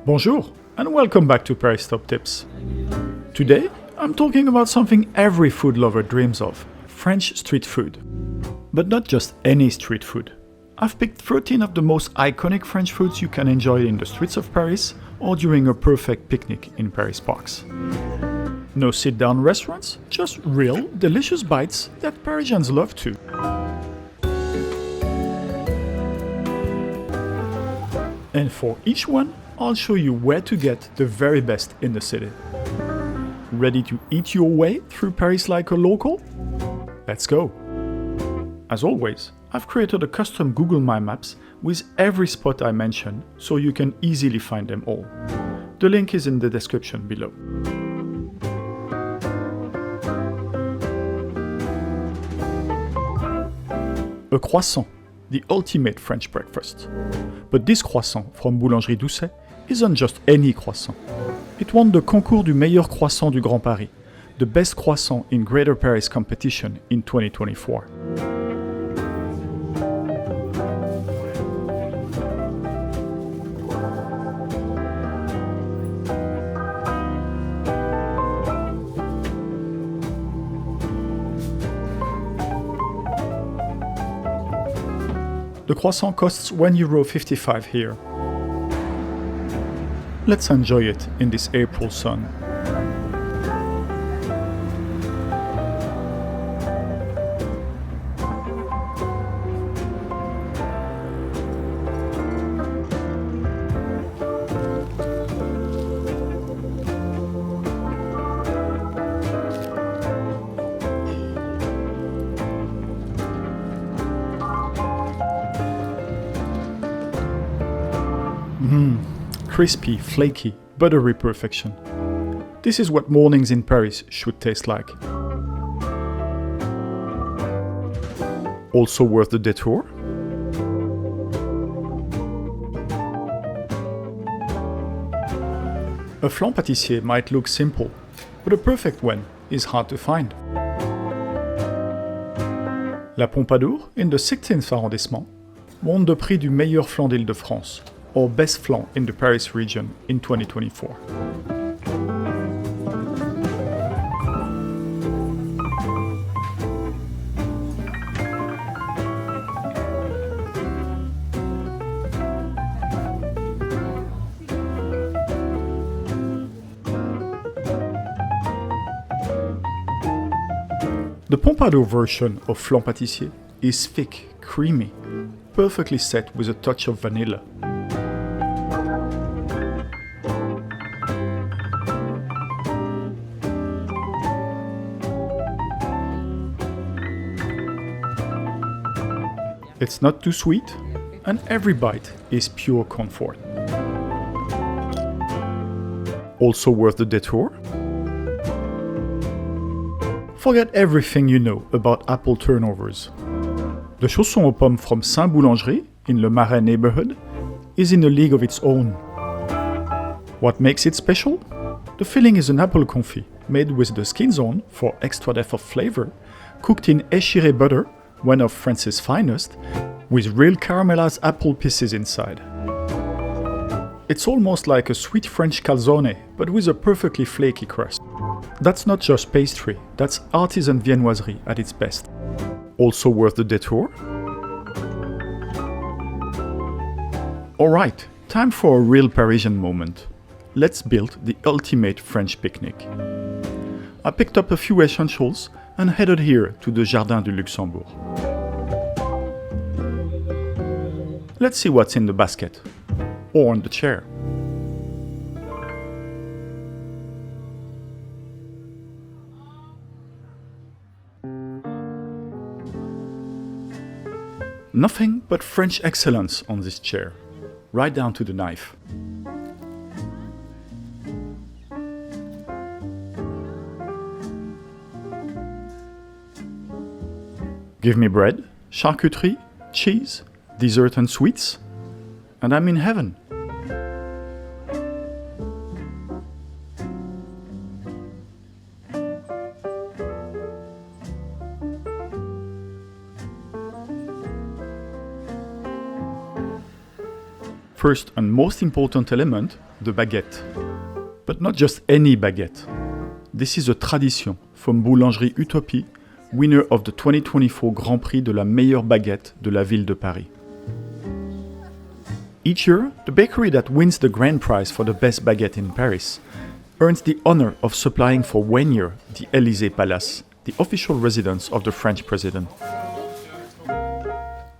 Bonjour, and welcome back to Paris Top Tips. Today, I'm talking about something every food lover dreams of, French street food. But not just any street food. I've picked 13 of the most iconic French foods you can enjoy in the streets of Paris or during a perfect picnic in Paris parks. No sit-down restaurants, just real, delicious bites that Parisians love too. And for each one, I'll show you where to get the very best in the city. Ready to eat your way through Paris like a local? Let's go! As always, I've created a custom Google My Maps with every spot I mention so you can easily find them all. The link is in the description below. A croissant, the ultimate French breakfast. But this croissant from Maison Doucet isn't just any croissant. It won the Concours du meilleur croissant du Grand Paris, the best croissant in Greater Paris competition in 2024. The croissant costs €1.55 here. Let's enjoy it in this April sun. Crispy, flaky, buttery perfection. This is what mornings in Paris should taste like. Also worth the detour? A flan pâtissier might look simple, but a perfect one is hard to find. La Pompadour, in the 16th arrondissement, won the prix du meilleur flan d'Île-de-France, or best flan in the Paris region in 2024. The Pompadour version of flan pâtissier is thick, creamy, perfectly set with a touch of vanilla. It's not too sweet, and every bite is pure comfort. Also worth the detour? Forget everything you know about apple turnovers. The Chausson aux pommes from Boulangerie in the Marais neighborhood is in a league of its own. What makes it special? The filling is an apple confit made with the skins on for extra depth of flavor, cooked in échiré butter, one of France's finest, with real caramelized apple pieces inside. It's almost like a sweet French calzone, but with a perfectly flaky crust. That's not just pastry, that's artisan viennoiserie at its best. Also worth the detour? Alright, time for a real Parisian moment. Let's build the ultimate French picnic. I picked up a few essentials and headed here to the Jardin du Luxembourg. Let's see what's in the basket, or on the chair. Nothing but French excellence on this chair, right down to the knife. Give me bread, charcuterie, cheese, dessert and sweets, and I'm in heaven. First and most important element, the baguette. But not just any baguette. This is a tradition from Boulangerie Utopie, winner of the 2024 Grand Prix de la meilleure baguette de la ville de Paris. Each year, the bakery that wins the grand prize for the best baguette in Paris earns the honor of supplying for 1 year the Élysée Palace, the official residence of the French president.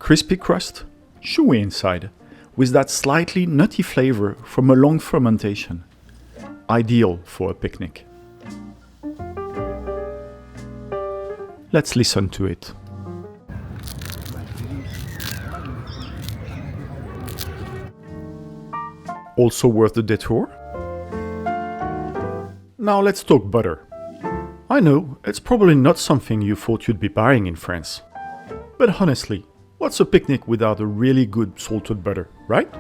Crispy crust, chewy inside, with that slightly nutty flavor from a long fermentation. Ideal for a picnic. Let's listen to it. Also worth the detour? Now let's talk butter. I know, it's probably not something you thought you'd be buying in France. But honestly, what's a picnic without a really good salted butter, right?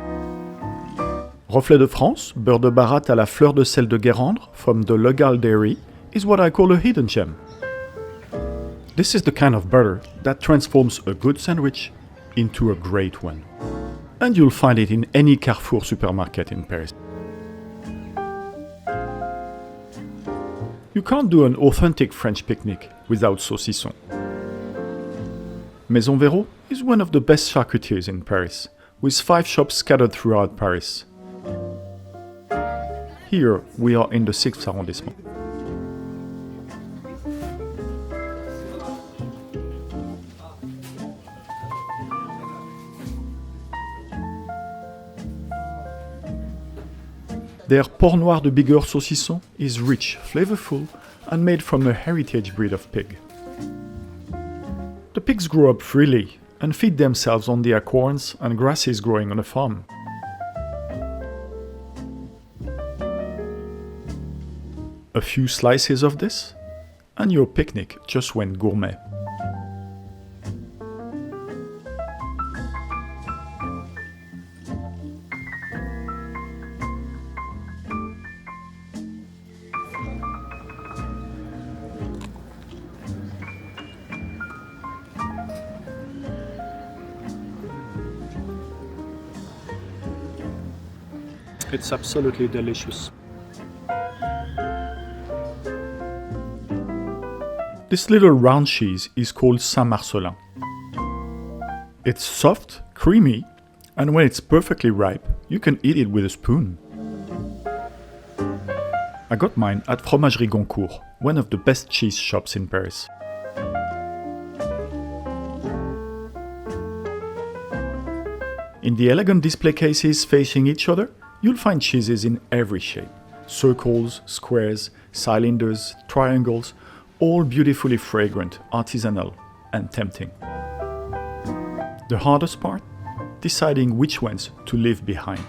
Reflet de France, Beurre de Baratte à la fleur de sel de Guérande from the Le Gall dairy is what I call a hidden gem. This is the kind of butter that transforms a good sandwich into a great one. And you'll find it in any Carrefour supermarket in Paris. You can't do an authentic French picnic without Saucisson. Maison Vérot is one of the best charcuteries in Paris, with 5 shops scattered throughout Paris. Here we are in the 6th arrondissement. Their Port Noir de Bigorre Saucisson is rich, flavorful, and made from a heritage breed of pig. The pigs grow up freely and feed themselves on the acorns and grasses growing on a farm. A few slices of this, and your picnic just went gourmet. It's absolutely delicious. This little round cheese is called Saint-Marcellin. It's soft, creamy, and when it's perfectly ripe, you can eat it with a spoon. I got mine at Fromagerie Goncourt, one of the best cheese shops in Paris. In the elegant display cases facing each other, you'll find cheeses in every shape. Circles, squares, cylinders, triangles, all beautifully fragrant, artisanal, and tempting. The hardest part? Deciding which ones to leave behind.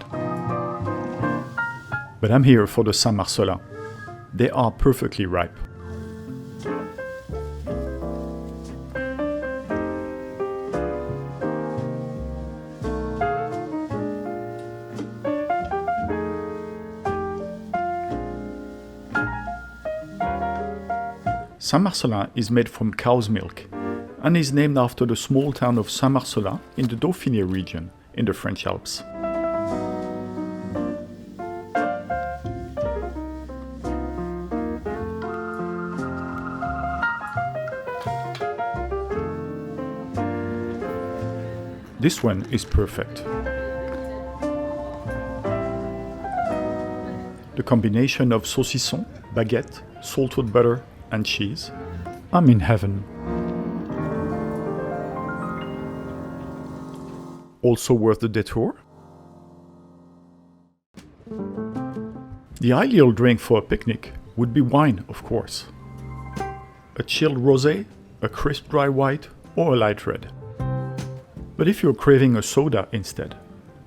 But I'm here for the Saint-Marcellin. They are perfectly ripe. Saint-Marcellin is made from cow's milk and is named after the small town of Saint-Marcellin in the Dauphiné region in the French Alps. This one is perfect. The combination of saucisson, baguette, salted butter, and cheese. I'm in heaven. Also worth the detour? The ideal drink for a picnic would be wine, of course. A chilled rosé, a crisp dry white, or a light red. But if you're craving a soda instead,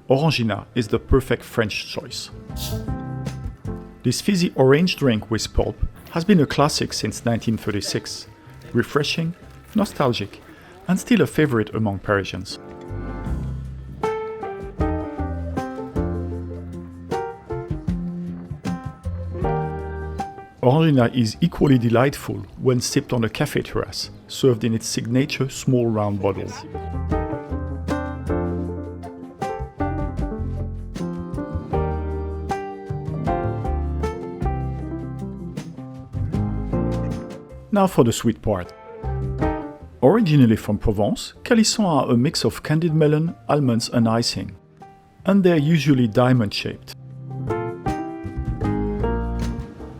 Orangina is the perfect French choice. This fizzy orange drink with pulp has been a classic since 1936, refreshing, nostalgic, and still a favorite among Parisians. Orangina is equally delightful when sipped on a cafe terrace, served in its signature small round bottle. Now for the sweet part. Originally from Provence, Calissons are a mix of candied melon, almonds and icing. And they're usually diamond-shaped.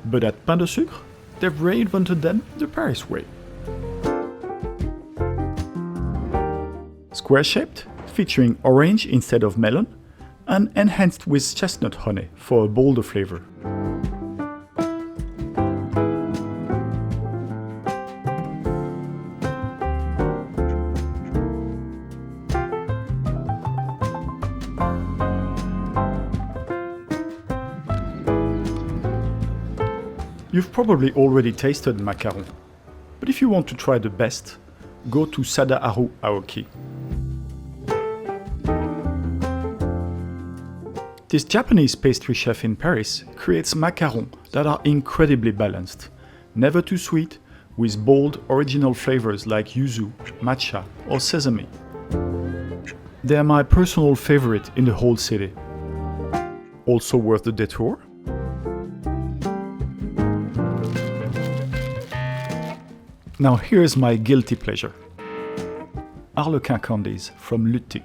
But at Pain de Sucre, they've reinvented them the Paris way. Square-shaped, featuring orange instead of melon, and enhanced with chestnut honey for a bolder flavor. You've probably already tasted macaron, but if you want to try the best, go to Sadaharu Aoki. This Japanese pastry chef in Paris creates macarons that are incredibly balanced, never too sweet, with bold original flavors like yuzu, matcha or sesame. They are my personal favorite in the whole city. Also worth the detour? Now here's my guilty pleasure. Arlequins candies from Lutti.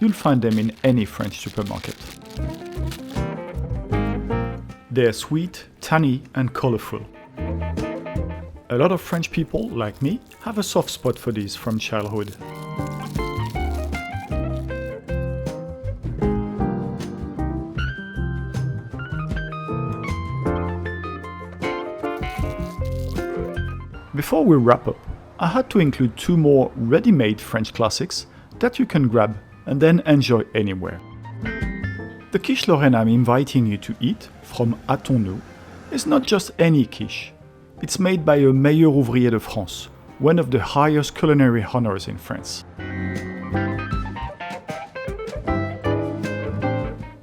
You'll find them in any French supermarket. They're sweet, tangy and colorful. A lot of French people, like me, have a soft spot for these from childhood. Before we wrap up, I had to include two more ready-made French classics that you can grab and then enjoy anywhere. The quiche Lorraine I'm inviting you to eat, from Haton-nous, is not just any quiche. It's made by a Meilleur Ouvrier de France, one of the highest culinary honors in France.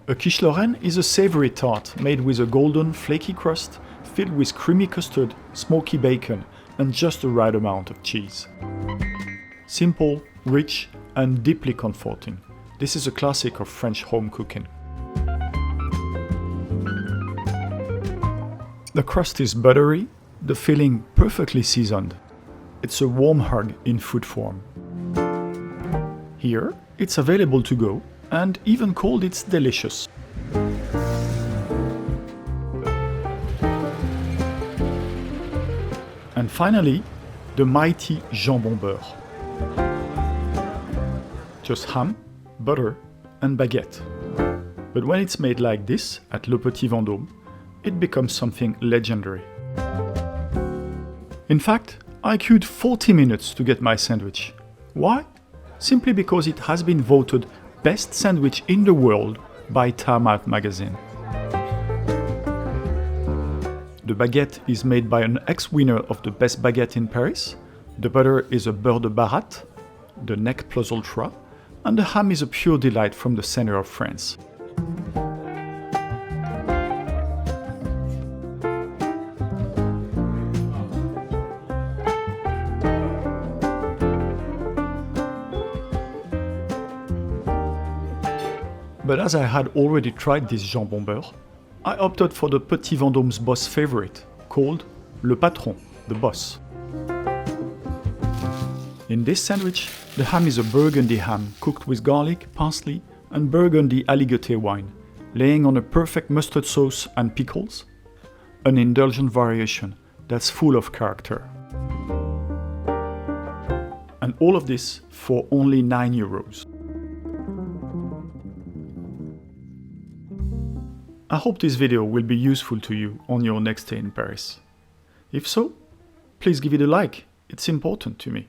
A quiche Lorraine is a savory tart made with a golden, flaky crust, filled with creamy custard, smoky bacon, and just the right amount of cheese. Simple, rich, and deeply comforting. This is a classic of French home cooking. The crust is buttery, the filling perfectly seasoned. It's a warm hug in food form. Here, it's available to go, and even cold it's delicious. And finally, the mighty jambon beurre. Just ham, butter, and baguette. But when it's made like this at Le Petit Vendôme, it becomes something legendary. In fact, I queued 40 minutes to get my sandwich. Why? Simply because it has been voted best sandwich in the world by Time Out magazine. The baguette is made by an ex-winner of the best baguette in Paris. The butter is a Beurre de Baratte, the neck plus ultra, and the ham is a pure delight from the center of France. But as I had already tried this jambon beurre, I opted for the Petit Vendôme's boss favorite, called Le Patron, the boss. In this sandwich, the ham is a burgundy ham cooked with garlic, parsley, and burgundy aligoté wine, laying on a perfect mustard sauce and pickles, an indulgent variation that's full of character. And all of this for only €9. I hope this video will be useful to you on your next stay in Paris. If so, please give it a like, it's important to me.